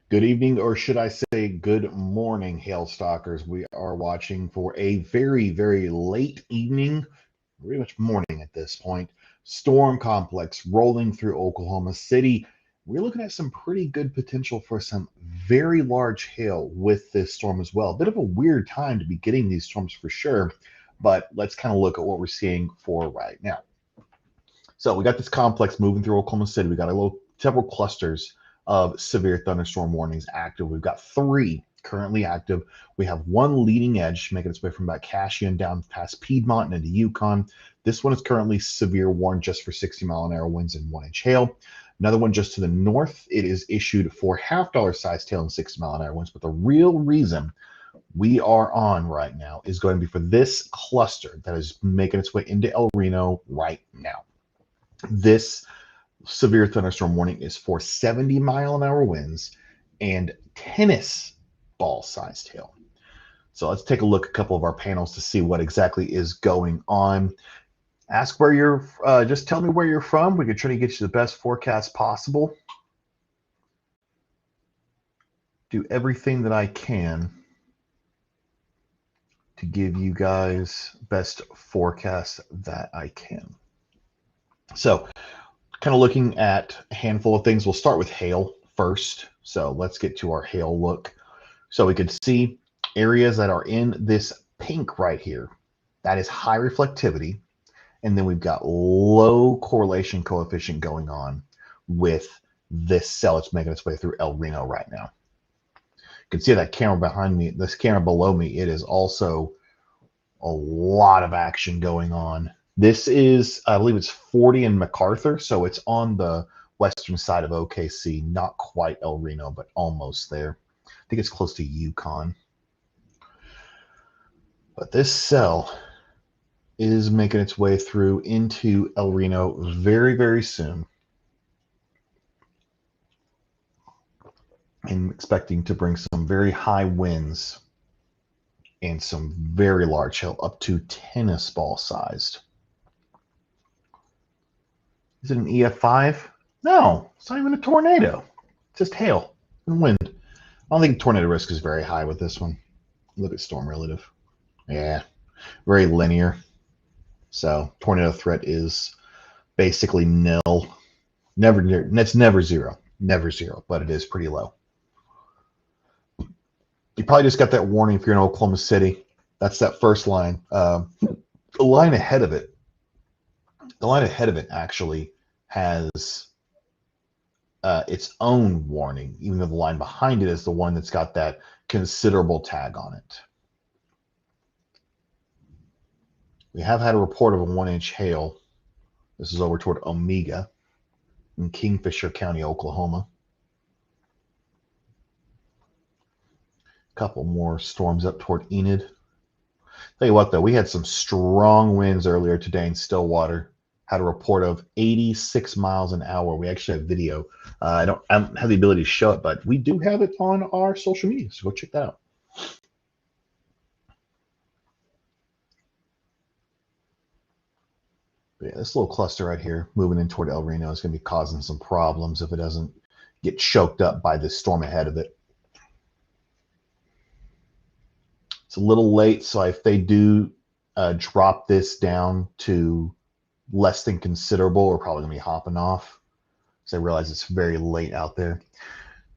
Good evening, or should I say good morning, hail stalkers. We are watching for a very, very late evening, pretty much morning at this point. Storm complex rolling through Oklahoma City. We're looking at some pretty good potential for some very large hail with this storm as well. A bit of a weird time to be getting these storms for sure, but let's kind of look at what we're seeing for right now. So we got this complex moving through Oklahoma City. We got several clusters of severe thunderstorm warnings active. We've got three currently active. We have one leading edge making its way from about Cashion down past Piedmont and into Yukon. This one is currently severe warned just for 60-mile-an-hour winds and 1-inch hail. Another one just to the north, it is issued for half-dollar sized hail and 60-mile-an-hour winds. But the real reason we are on right now is going to be for this cluster that is making its way into El Reno right now. This severe thunderstorm warning is for 70-mile-an-hour winds and tennis ball sized hail. So let's take a look at a couple of our panels to see what exactly is going on. Ask where you're, just tell me where you're from. We can try to get you the best forecast possible. Do everything that I can to give you guys best forecast that I can. So kind of looking at a handful of things. We'll start with hail first. So let's get to our hail look. So we can see areas that are in this pink right here. That is high reflectivity. And then we've got low correlation coefficient going on with this cell that's making its way through El Reno right now. You can see that camera behind me, this camera below me, it is also a lot of action going on. This is, I believe it's 40 in MacArthur, so it's on the western side of OKC, not quite El Reno, but almost there. I think it's close to Yukon. But this cell is making its way through into El Reno very, very soon. I'm expecting to bring some very high winds and some very large hail, up to tennis ball sized. Is it an EF5? No, it's not even a tornado. It's just hail and wind. I don't think tornado risk is very high with this one. Look at storm relative. Yeah, very linear. So tornado threat is basically nil. It's never zero, but it is pretty low. You probably just got that warning if you're in Oklahoma City. That's that first line. The line ahead of it actually has its own warning, even though the line behind it is the one that's got that considerable tag on it. We have had a report of a 1-inch hail. This is over toward Omega in Kingfisher County, Oklahoma. A couple more storms up toward Enid. Tell you what, though, we had some strong winds earlier today in Stillwater. Had a report of 86 miles an hour. We actually have video. I don't have the ability to show it, but we do have it on our social media, so go check that out. But yeah, this little cluster right here moving in toward El Reno is going to be causing some problems if it doesn't get choked up by this storm ahead of it. It's a little late, so if they do drop this down to less than considerable, we're probably going to be hopping off. So I realize it's very late out there.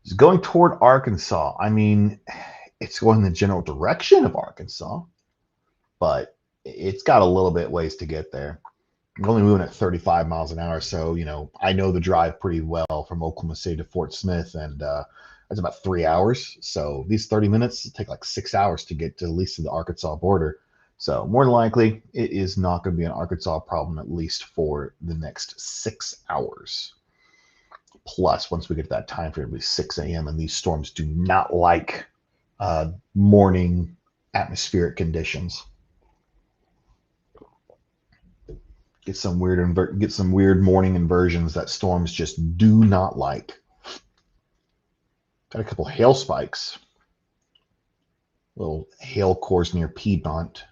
It's going toward Arkansas. I mean, it's going in the general direction of Arkansas, but it's got a little bit ways to get there. I'm only moving at 35 miles an hour, so I know the drive pretty well from Oklahoma City to Fort Smith, and that's about 3 hours. So these 30 minutes take like 6 hours to get to at least to the Arkansas border. So more than likely, it is not going to be an Arkansas problem, at least for the next 6 hours. Plus, once we get to that time frame, it'll be 6 a.m., and these storms do not like morning atmospheric conditions. Get some weird morning inversions that storms just do not like. Got a couple hail spikes. Little hail cores near Piedmont.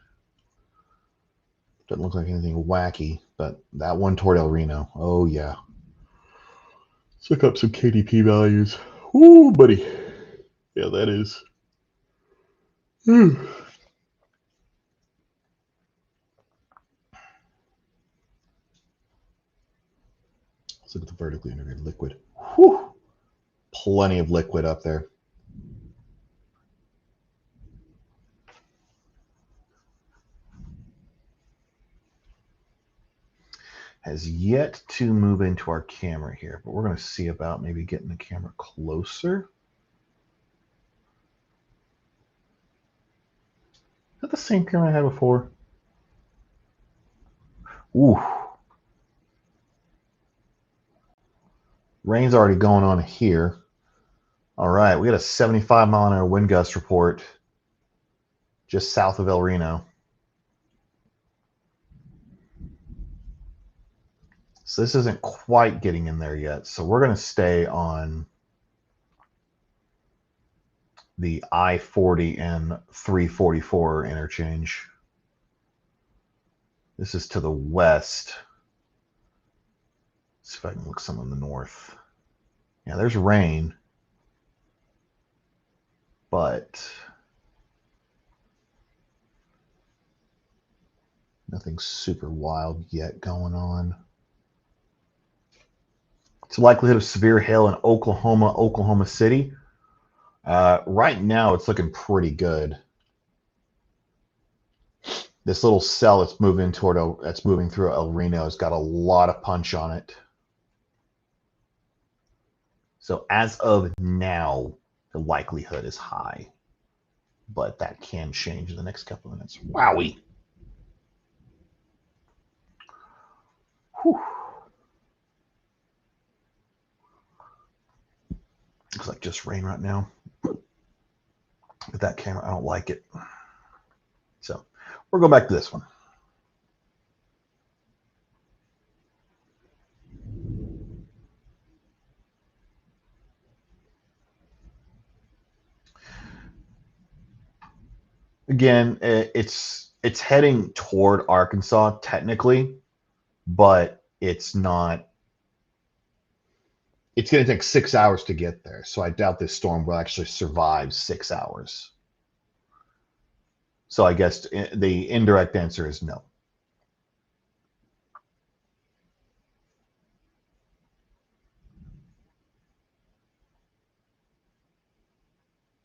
Doesn't look like anything wacky, but that one toward El Reno. Oh, yeah. Let's look up some KDP values. Woo, buddy. Yeah, that is. Let's look at the vertically integrated liquid. Whew. Plenty of liquid up there. Has yet to move into our camera here, but we're going to see about maybe getting the camera closer. Is that the same camera I had before? Ooh. Rain's already going on here. All right, we got a 75-mile-an-hour wind gust report just south of El Reno. So this isn't quite getting in there yet. So we're going to stay on the I-40 and 344 interchange. This is to the west. Let's see if I can look some in the north. Yeah, there's rain, but nothing super wild yet going on. It's a likelihood of severe hail in Oklahoma City. Right now, it's looking pretty good. This little cell that's moving through El Reno has got a lot of punch on it. So as of now, the likelihood is high, but that can change in the next couple of minutes. Wowie. Whew. Looks like just rain right now. With that camera, I don't like it. So we'll go back to this one. Again, it's heading toward Arkansas technically, but it's not. It's going to take 6 hours to get there, so I doubt this storm will actually survive 6 hours. So I guess the indirect answer is no.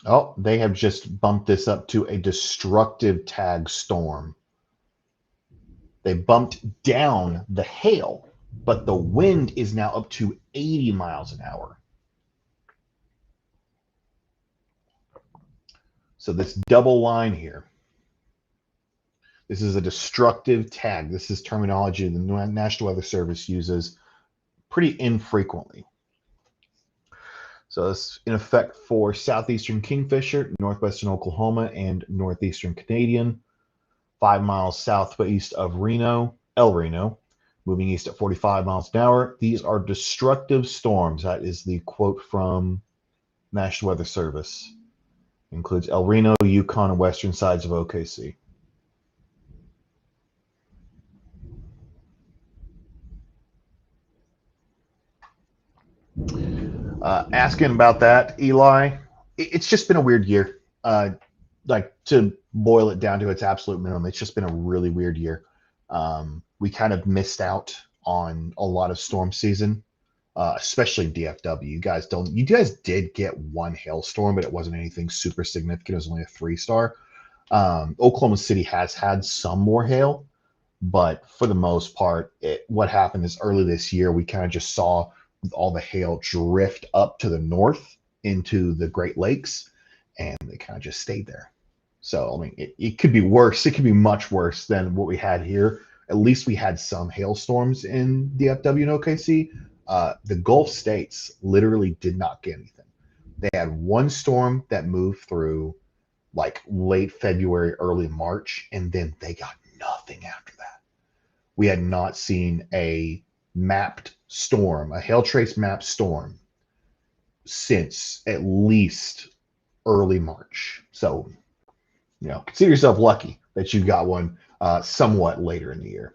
Oh, they have just bumped this up to a destructive tag storm. They bumped down the hail, but the wind is now up to 80 miles an hour. So this double line here, this is a destructive tag. This is terminology the National Weather Service uses pretty infrequently. So it's in effect for southeastern Kingfisher, northwestern Oklahoma, and northeastern Canadian. 5 miles southwest of El Reno, moving east at 45 miles an hour. These are destructive storms. That is the quote from National Weather Service. Includes El Reno, Yukon, and western sides of OKC. Asking about that, Eli, it's just been a weird year. Like to boil it down to its absolute minimum, it's just been a really weird year. We kind of missed out on a lot of storm season, especially DFW. You guys did get one hailstorm, but it wasn't anything super significant. It was only a 3-star. Oklahoma City has had some more hail, but for the most part, what happened is early this year, we kind of just saw all the hail drift up to the north into the Great Lakes, and they kind of just stayed there. So, I mean, it could be worse. It could be much worse than what we had here. At least we had some hailstorms in DFW and OKC. The Gulf states literally did not get anything. They had one storm that moved through like late February, early March, and then they got nothing after that. We had not seen a mapped storm, a hail trace mapped storm, since at least early March. So, consider yourself lucky that you got one somewhat later in the year.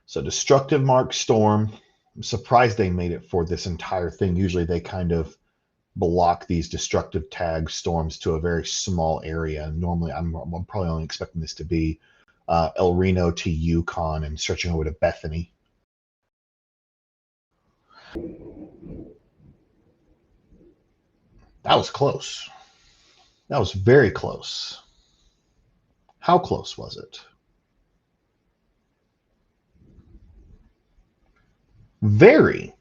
So, destructive mark storm. I'm surprised they made it for this entire thing. Usually they kind of block these destructive tag storms to a very small area. Normally, I'm probably only expecting this to be El Reno to Yukon and stretching over to Bethany. That was close. That was very close. How close was it? Very.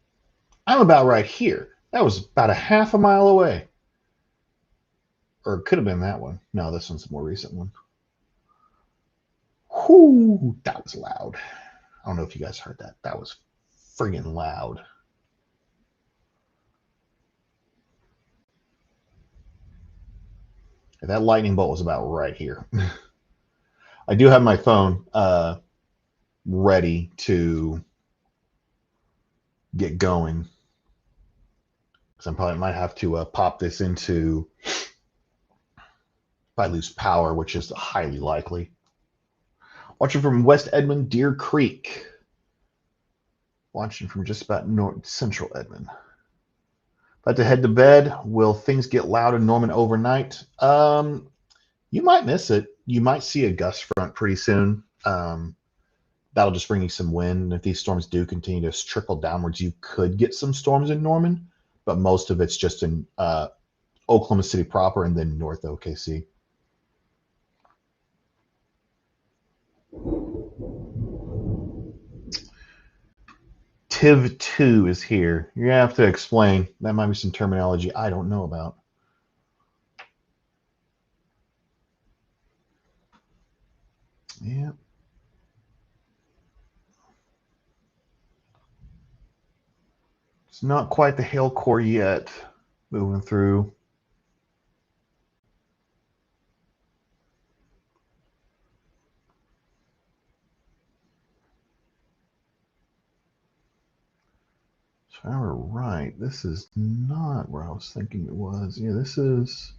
I'm about right here. That was about a half a mile away. Or it could have been that one. No, this one's a more recent one. Whoo, that was loud. I don't know if you guys heard that. That was friggin' loud. That lightning bolt was about right here. I do have my phone ready to get going. Because I probably might have to pop this into if I lose power, which is highly likely. Watching from West Edmond, Deer Creek. Watching from just about north central Edmond. About to head to bed. Will things get loud in Norman overnight? You might miss it. You might see a gust front pretty soon. That'll just bring you some wind. And if these storms do continue to trickle downwards, you could get some storms in Norman, but most of it's just in Oklahoma City proper and then North OKC. Tiv 2 is here. You're going to have to explain. That might be some terminology I don't know about. Yeah. It's not quite the hail core yet. Moving through. If I were right, this is not where I was thinking it was. Yeah, this is.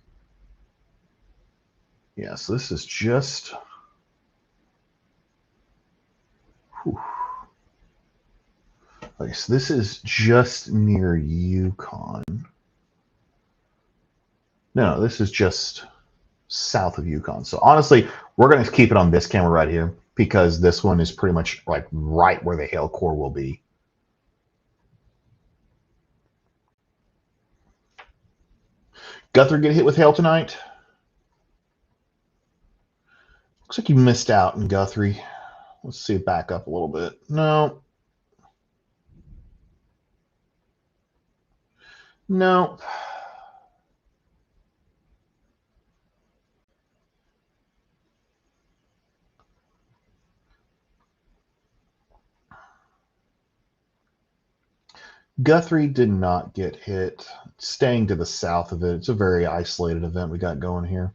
Yes, this is just. Whew. Okay, so this is just near Yukon. No, this is just south of Yukon. So honestly, we're going to keep it on this camera right here because this one is pretty much like right where the hail core will be. Guthrie get hit with hail tonight? Looks like you missed out in Guthrie. Let's see it back up a little bit. No. No. Guthrie did not get hit. Staying to the south of it. It's a very isolated event we got going here.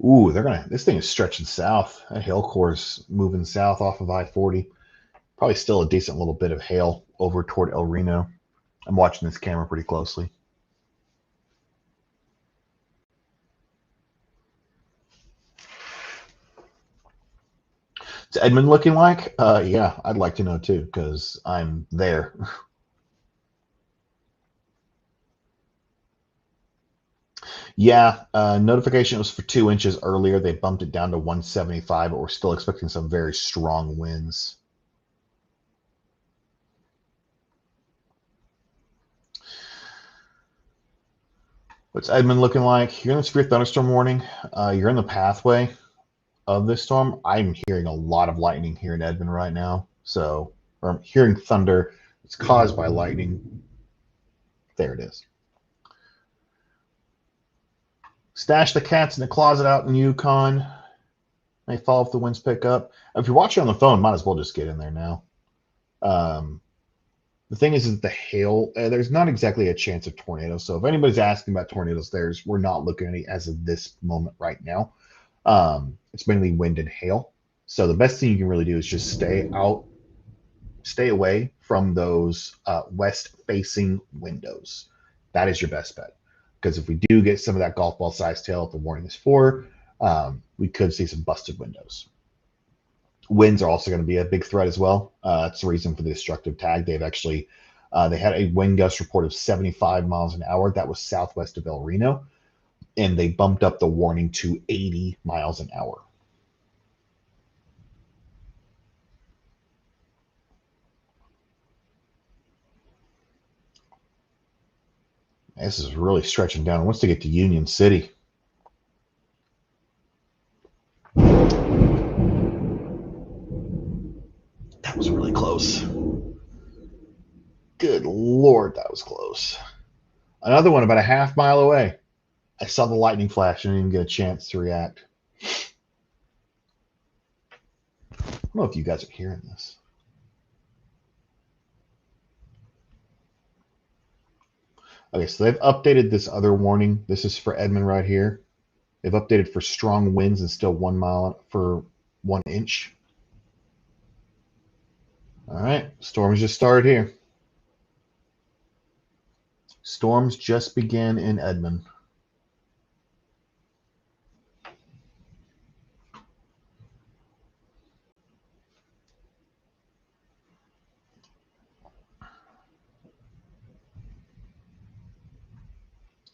Ooh, this thing is stretching south. That hail core is moving south off of I-40. Probably still a decent little bit of hail over toward El Reno. I'm watching this camera pretty closely. What's Edmond looking like? Yeah, I'd like to know too, because I'm there. Yeah, notification was for 2 inches earlier. They bumped it down to 175, but we're still expecting some very strong winds. What's Edmond looking like? You're in the severe thunderstorm warning. You're in the pathway of this storm. I'm hearing a lot of lightning here in Edmond right now. So, or I'm hearing thunder. It's caused by lightning. There it is. Stash the cats in the closet out in Yukon. May fall if the winds pick up. If you're watching on the phone, might as well just get in there now. The thing is the hail, there's not exactly a chance of tornadoes. So if anybody's asking about tornadoes, we're not looking at any as of this moment right now. It's mainly wind and hail. So the best thing you can really do is just stay away from those west-facing windows. That is your best bet. Because if we do get some of that golf ball sized hail, the warning is for, we could see some busted windows. Winds are also going to be a big threat as well. That's the reason for the destructive tag. They've actually they had a wind gust report of 75 miles an hour. That was southwest of El Reno, and they bumped up the warning to 80 miles an hour. This is really stretching down. It wants to get to Union City. That was really close. Good Lord, that was close. Another one about a half mile away. I saw the lightning flash and didn't even get a chance to react. I don't know if you guys are hearing this. Okay, so they've updated this other warning. This is for Edmond right here. They've updated for strong winds and still 1 mile for 1 inch. All right, storms just started here. Storms just began in Edmond.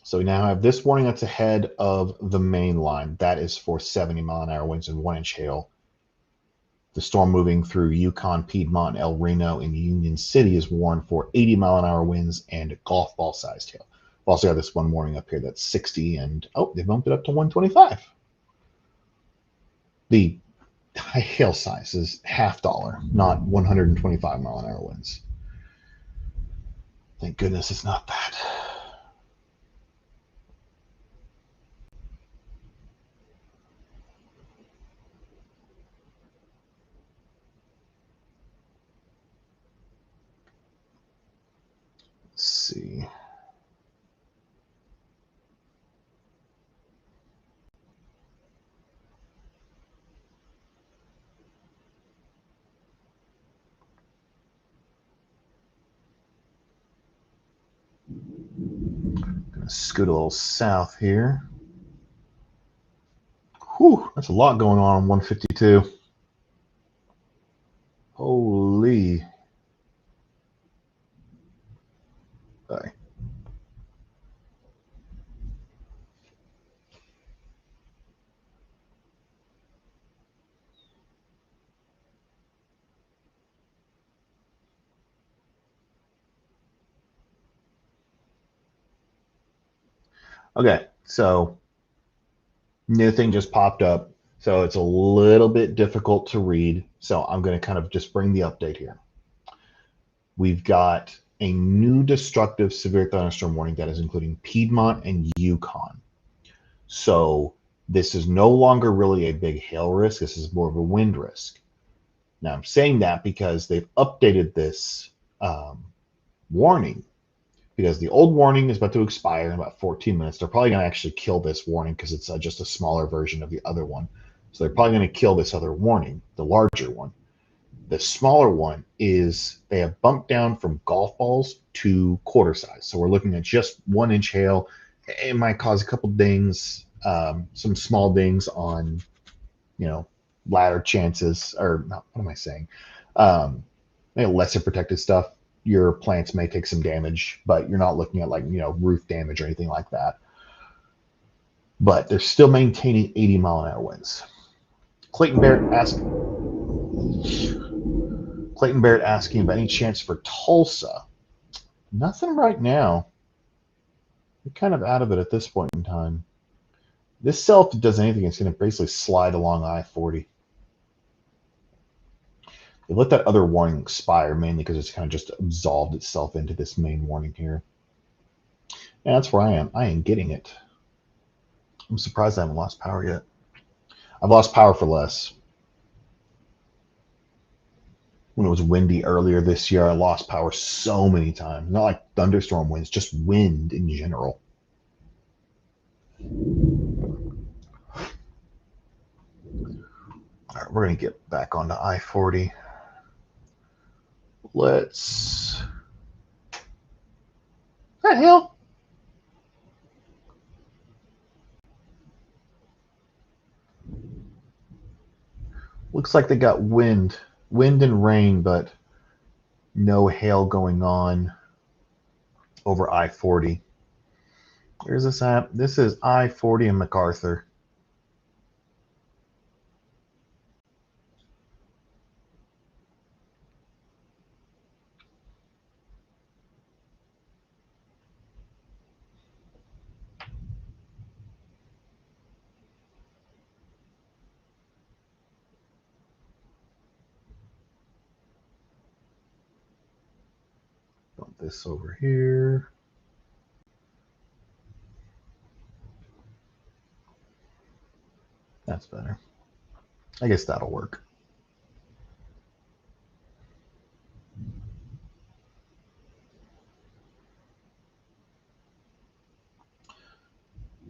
So we now have this warning that's ahead of the main line. That is for 70 mile an hour winds and 1 inch hail. The storm moving through Yukon, Piedmont, El Reno, and Union City is warned for 80 mile an hour winds and golf ball sized hail. We also have this one warning up here that's 60, and they bumped it up to 125. The high hail size is $half, not 125 mile an hour winds. Thank goodness it's not that. Let's see. Gonna scoot a little south here. Whew, that's a lot going on 152. Holy. Sorry. Okay, so new thing just popped up. So it's a little bit difficult to read. So I'm going to kind of just bring the update here. We've got a new destructive severe thunderstorm warning that is including Piedmont and Yukon. So this is no longer really a big hail risk. This is more of a wind risk. Now I'm saying that because they've updated this warning, because the old warning is about to expire in about 14 minutes. They're probably going to actually kill this warning because it's just a smaller version of the other one. So they're probably going to kill this other warning, the larger one. The smaller one is they have bumped down from golf balls to quarter size. So we're looking at just 1 inch hail. It might cause a couple dings, some small dings on, ladder chances, or not, what am I saying? Maybe lesser protected stuff. Your plants may take some damage, but you're not looking at roof damage or anything like that. But they're still maintaining 80 mile an hour winds. Clayton Barrett asking about any chance for Tulsa. Nothing right now. We're kind of out of it at this point in time. This cell, if it does anything, it's going to basically slide along I-40. They let that other warning expire mainly because it's kind of just absolved itself into this main warning here. And that's where I am. I am getting it. I'm surprised I haven't lost power yet. I've lost power for less. When it was windy earlier this year, I lost power so many times. Not like thunderstorm winds, just wind in general. All right, we're going to get back onto I-40. Let's... What the hell? Looks like they got wind and rain, but no hail going on over I-40. Where's this at? This is I-40 in MacArthur. Bump this over here. That's better. I guess that'll work.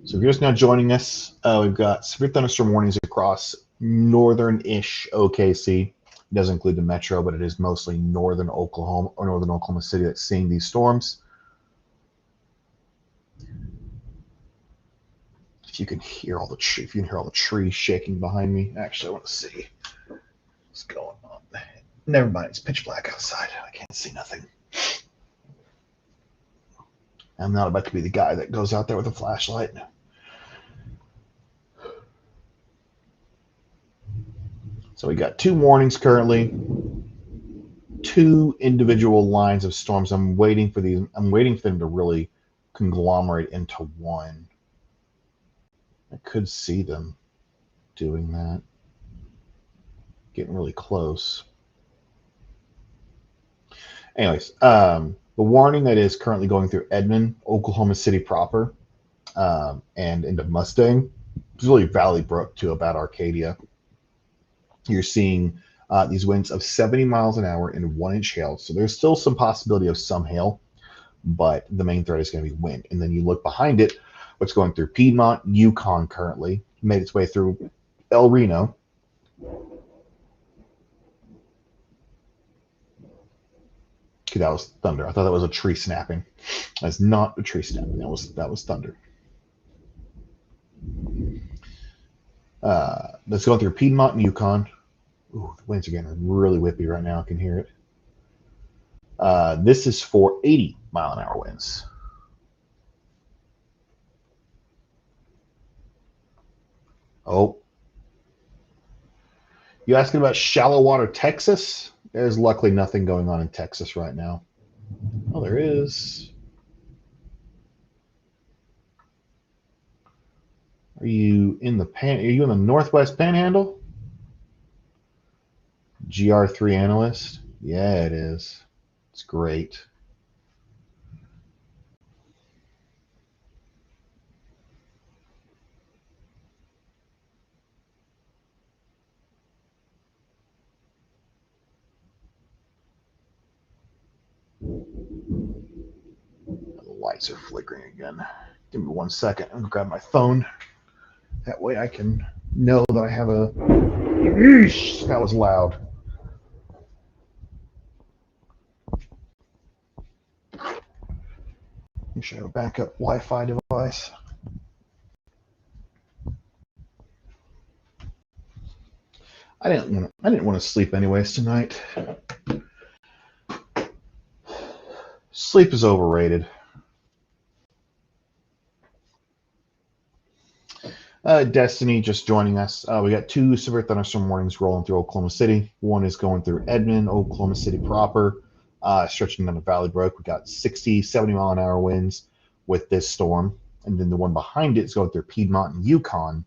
So if you're just now joining us, we've got severe thunderstorm warnings across northern-ish OKC. It doesn't include the metro, but it is mostly northern Oklahoma or northern Oklahoma City that's seeing these storms. If you can hear all the trees shaking behind me, actually, I want to see what's going on. Never mind, it's pitch black outside. I can't see nothing. I'm not about to be the guy that goes out there with a flashlight. So we got 2 warnings currently, 2 individual lines of storms. I'm waiting for them to really conglomerate into one. I could see them doing that. Getting really close. Anyways, the warning that is currently going through Edmond, Oklahoma City proper, and into Mustang, it's really Valley Brook to about Arcadia. You're seeing these winds of 70 miles an hour and 1-inch hail. So there's still some possibility of some hail, but the main threat is going to be wind. And then you look behind it, what's going through Piedmont, Yukon currently, made its way through El Reno. Okay, that was thunder. I thought that was a tree snapping. That's not a tree snapping. That was thunder. That's going through Piedmont and Yukon. Ooh, the winds are getting really whippy right now. I can hear it. This is for 80-mile-an-hour winds. Oh. You asking about shallow water Texas? There's luckily nothing going on in Texas right now. Oh, there is. Are you in the Northwest Panhandle? GR3 analyst? Yeah, it is. It's great. The lights are flickering again. Give me 1 second. I'm gonna grab my phone. That way I can know that I have a. Eesh, that was loud. You should have a backup Wi-Fi device. I didn't want to sleep anyways tonight. Sleep is overrated. Destiny just joining us. We got 2 severe thunderstorm warnings rolling through Oklahoma City. One is going through Edmond, Oklahoma City proper, stretching down to Valley Brook. We got 60, 70-mile-an-hour winds with this storm. And then the one behind it is going through Piedmont and Yukon.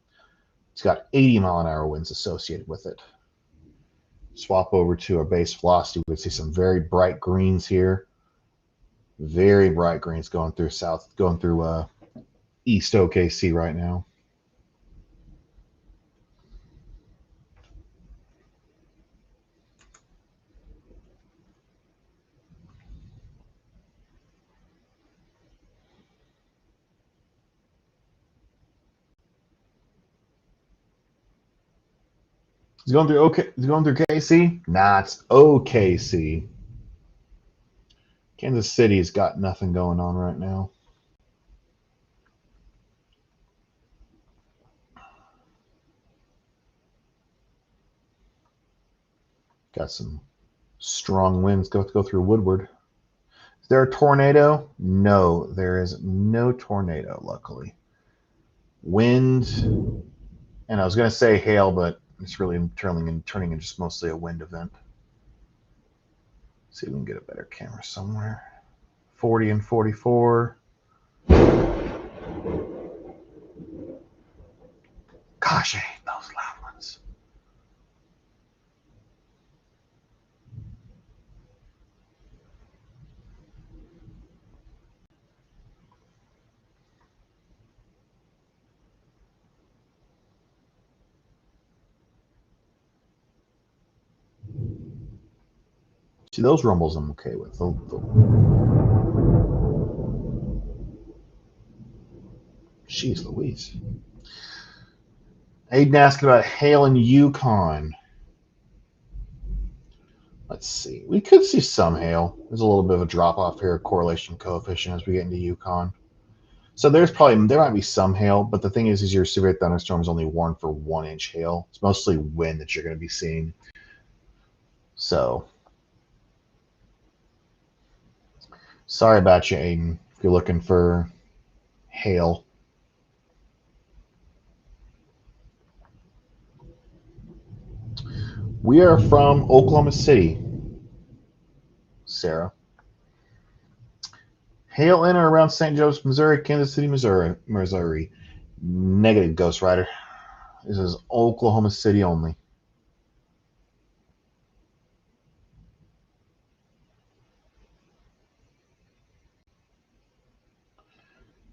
It's got 80-mile-an-hour winds associated with it. Swap over to our base velocity. We see some very bright greens here. Very bright greens going through East OKC right now. It's going through It's going through KC? Nah, it's OKC. Kansas City's got nothing going on right now. Got some strong winds go through Woodward. Is there a tornado? No, there is no tornado, luckily. Wind, and I was going to say hail, but it's really turning into just mostly a wind event. See if we can get a better camera somewhere. 40 and 44. Gosh, I hate those loud ones. See, those rumbles I'm okay with. Jeez Louise. Aiden asking about hail in Yukon. Let's see. We could see some hail. There's a little bit of a drop off here, correlation coefficient as we get into Yukon. So there might be some hail, but the thing is your severe thunderstorm is only warned for 1-inch hail. It's mostly wind that you're going to be seeing. So sorry about you, Aiden, if you're looking for hail. We are from Oklahoma City, Sarah. Hail in or around St. Joseph, Missouri, Kansas City, Missouri. Negative, Ghost Rider. This is Oklahoma City only.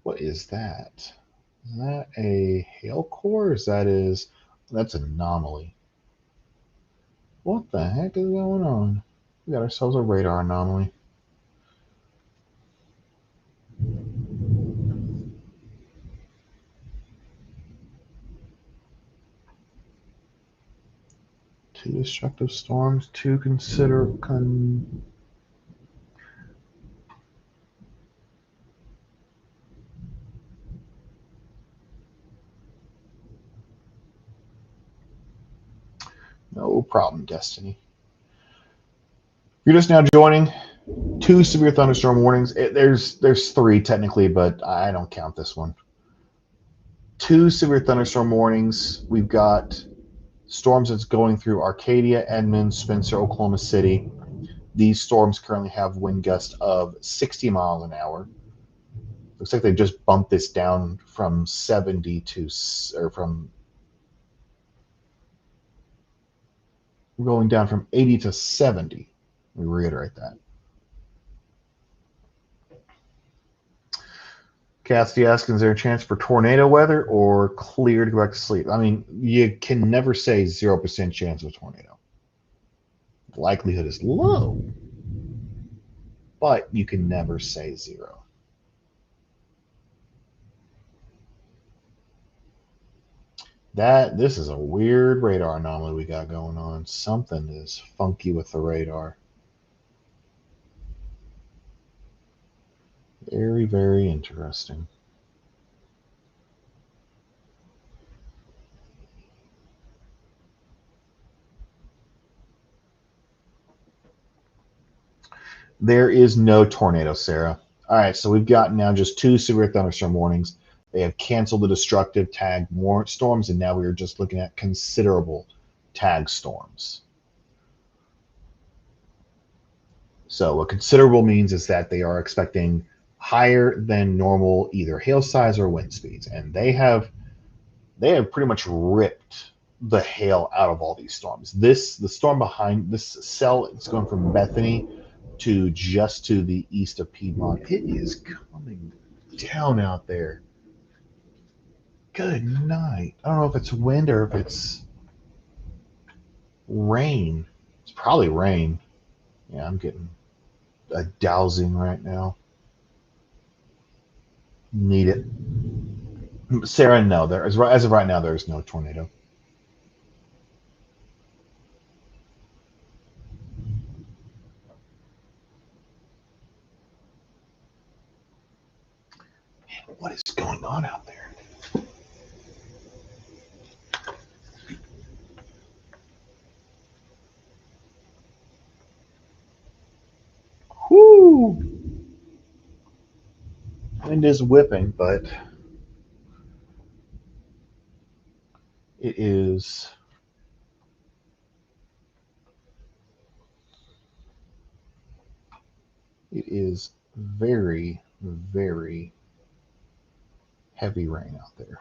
What is that? Is that a hail core? That's an anomaly. What the heck is going on? We got ourselves a radar anomaly. Two destructive storms to consider. No problem, Destiny. If you're just now joining, 2 severe thunderstorm warnings. There's 3 technically, but I don't count this one. 2 severe thunderstorm warnings. We've got storms that's going through Arcadia, Edmond, Spencer, Oklahoma City. These storms currently have wind gusts of 60 miles an hour. Looks like they just bumped this down from 70 to, or from going down from 80 to 70. Let me reiterate that. Cassidy asking, is there a chance for tornado weather or clear to go back to sleep? I mean, you can never say 0% chance of a tornado. The likelihood is low, but you can never say 0. This is a weird radar anomaly we got going on. Something is funky with the radar. Very, very interesting. There is no tornado, Sarah. All right, so we've got now just 2 severe thunderstorm warnings. They have canceled the destructive tag storms, and now we are just looking at considerable tag storms. So what considerable means is that they are expecting higher than normal either hail size or wind speeds, and they have pretty much ripped the hail out of all these storms. The storm behind this cell is going from Bethany to just to the east of Piedmont. It is coming down out there. Good night. I don't know if it's wind or if it's rain. It's probably rain. Yeah, I'm getting a dousing right now. Need it. Sarah, no. As of right now, there is no tornado. What is going on out there? Woo! Wind is whipping, but it is very, very heavy rain out there.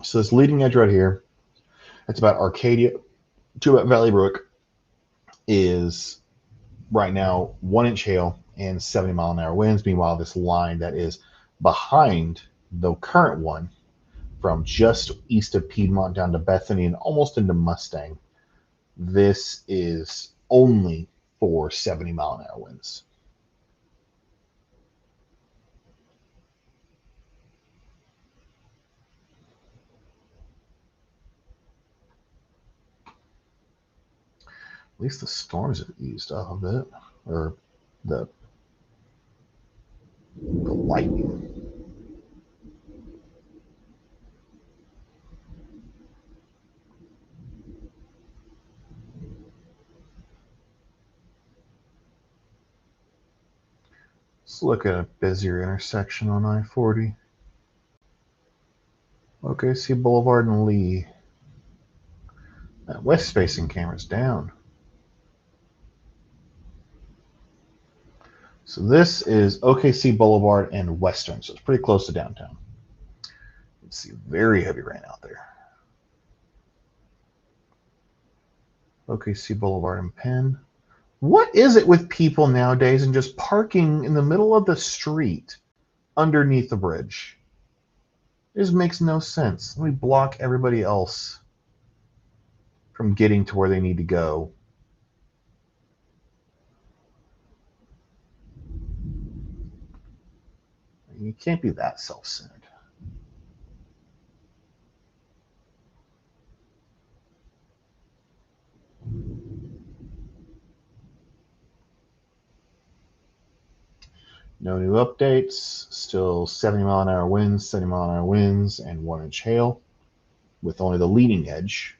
So this leading edge right here, that's about Arcadia to about Valley Brook, is right now 1 inch hail and 70-mile-an-hour winds. Meanwhile, this line that is behind the current one from just east of Piedmont down to Bethany and almost into Mustang, this is only for 70-mile-an-hour winds. At least the storms have eased up a bit, or the lightning. Let's look at a busier intersection on I-40. OKC Boulevard and Lee. That west-facing camera's down. So this is OKC Boulevard and Western, so it's pretty close to downtown. Let's see, very heavy rain out there. OKC Boulevard and Penn. What is it with people nowadays and just parking in the middle of the street underneath the bridge? It just makes no sense. Let me block everybody else from getting to where they need to go. You can't be that self-centered. No new updates. Still 70-mile-an-hour winds, 70-mile-an-hour winds, and 1 inch hail with only the leading edge.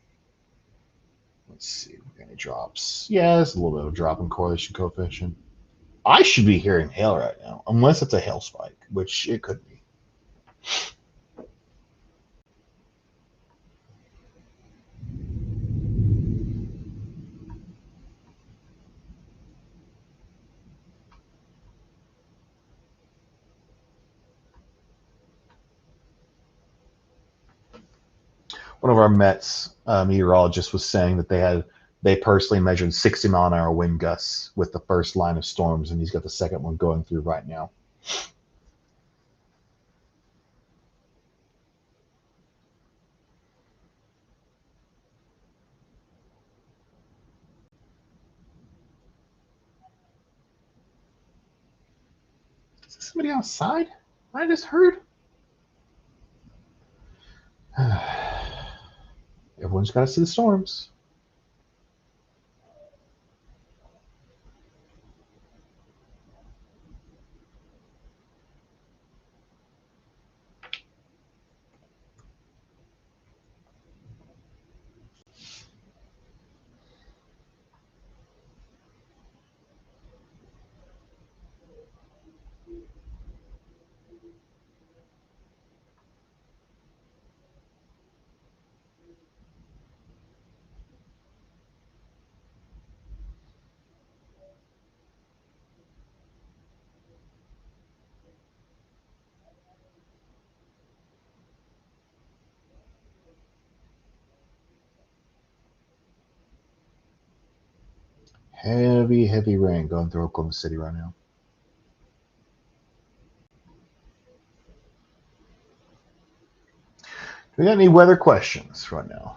Let's see, any drops? Yeah, there's a little bit of a drop in correlation coefficient. I should be hearing hail right now, unless it's a hail spike, which it could be. One of our Mets meteorologists was saying that they personally measured 60-mile-an-hour wind gusts with the first line of storms, and he's got the second one going through right now. Is there somebody outside? I just heard. Everyone's got to see the storms. Heavy, heavy rain going through Oklahoma City right now. Do we got any weather questions right now?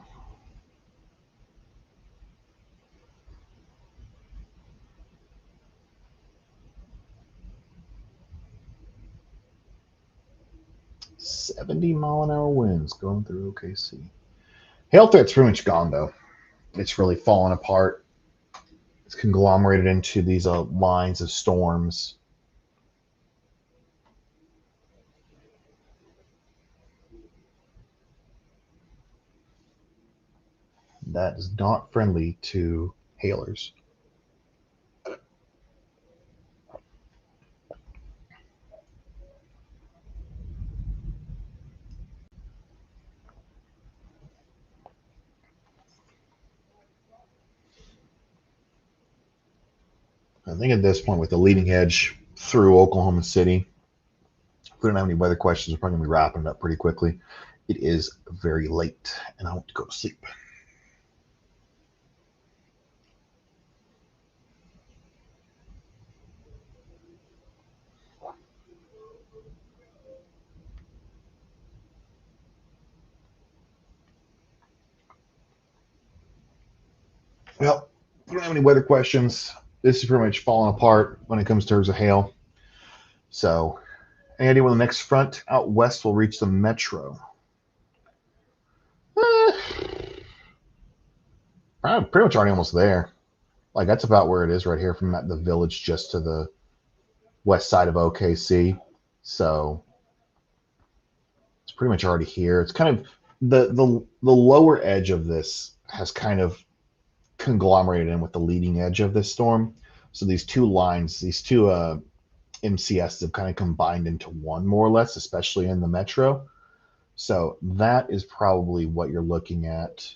$70-mile-an-hour winds going through OKC. Hail threat's pretty much gone though. It's really fallen apart. It's conglomerated into these lines of storms. That is not friendly to hailers. I think at this point, with the leading edge through Oklahoma City, if we don't have any weather questions, we're probably going to be wrapping it up pretty quickly. It is very late, and I want to go to sleep. Well, if we don't have any weather questions, this is pretty much falling apart when it comes to terms of hail. So, any idea when the next front out west will reach the metro? I'm pretty much already almost there. Like, that's about where it is right here from the village just to the west side of OKC. So, it's pretty much already here. It's kind of the lower edge of this has kind of conglomerated in with the leading edge of this storm. So these two lines, these two MCS have kind of combined into one more or less, especially in the metro. So that is probably what you're looking at.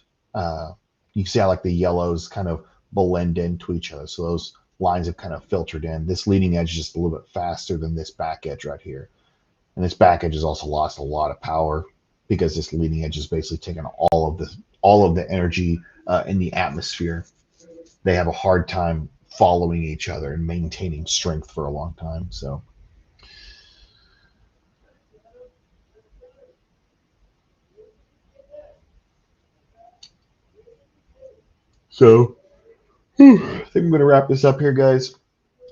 You see how like the yellows kind of blend into each other. So those lines have kind of filtered in. This leading edge is just a little bit faster than this back edge right here. And this back edge has also lost a lot of power because this leading edge is basically taking all of the energy in the atmosphere. They have a hard time following each other and maintaining strength for a long time. So I think I'm going to wrap this up here, guys.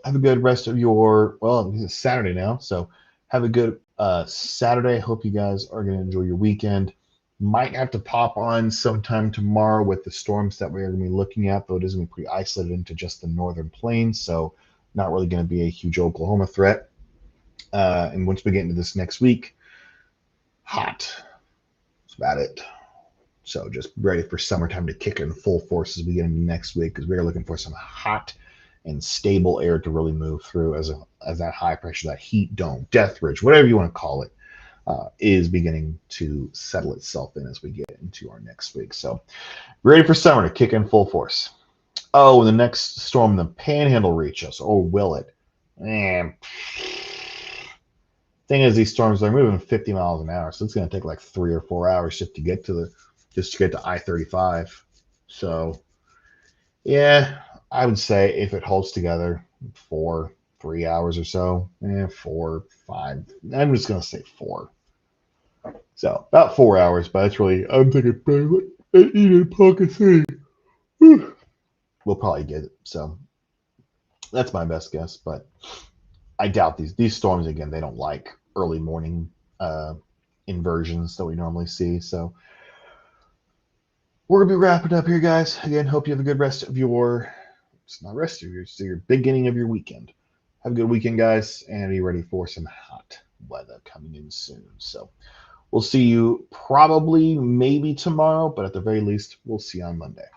Have a good rest of your, well, it's Saturday now, so have a good Saturday. Hope you guys are going to enjoy your weekend. Might have to pop on sometime tomorrow with the storms that we're going to be looking at, though it is going to be pretty isolated into just the northern plains, so not really going to be a huge Oklahoma threat. And once we get into this next week, hot. That's about it. So just ready for summertime to kick in full force as we get into next week, because we're looking for some hot and stable air to really move through as that high pressure, that heat dome, death ridge, whatever you want to call it, is beginning to settle itself in as we get into our next week. So ready for summer to kick in full force. Oh, and the next storm, the Panhandle, reach us, or will it? Thing is, these storms are moving 50 miles an hour, so it's going to take like 3 or 4 hours just to get to I-35. So yeah, I would say if it holds together, 3 hours or so, 4, 5. I'm just gonna say 4. So about 4 hours, but it's really, I'm thinking probably in pocket city. We'll probably get it. So that's my best guess, but I doubt these storms again. They don't like early morning inversions that we normally see. So we're gonna be wrapping up here, guys. Again, hope you have a good rest of your, it's not rest of your beginning of your weekend. Have a good weekend, guys, and be ready for some hot weather coming in soon. So we'll see you probably maybe tomorrow, but at the very least, we'll see you on Monday.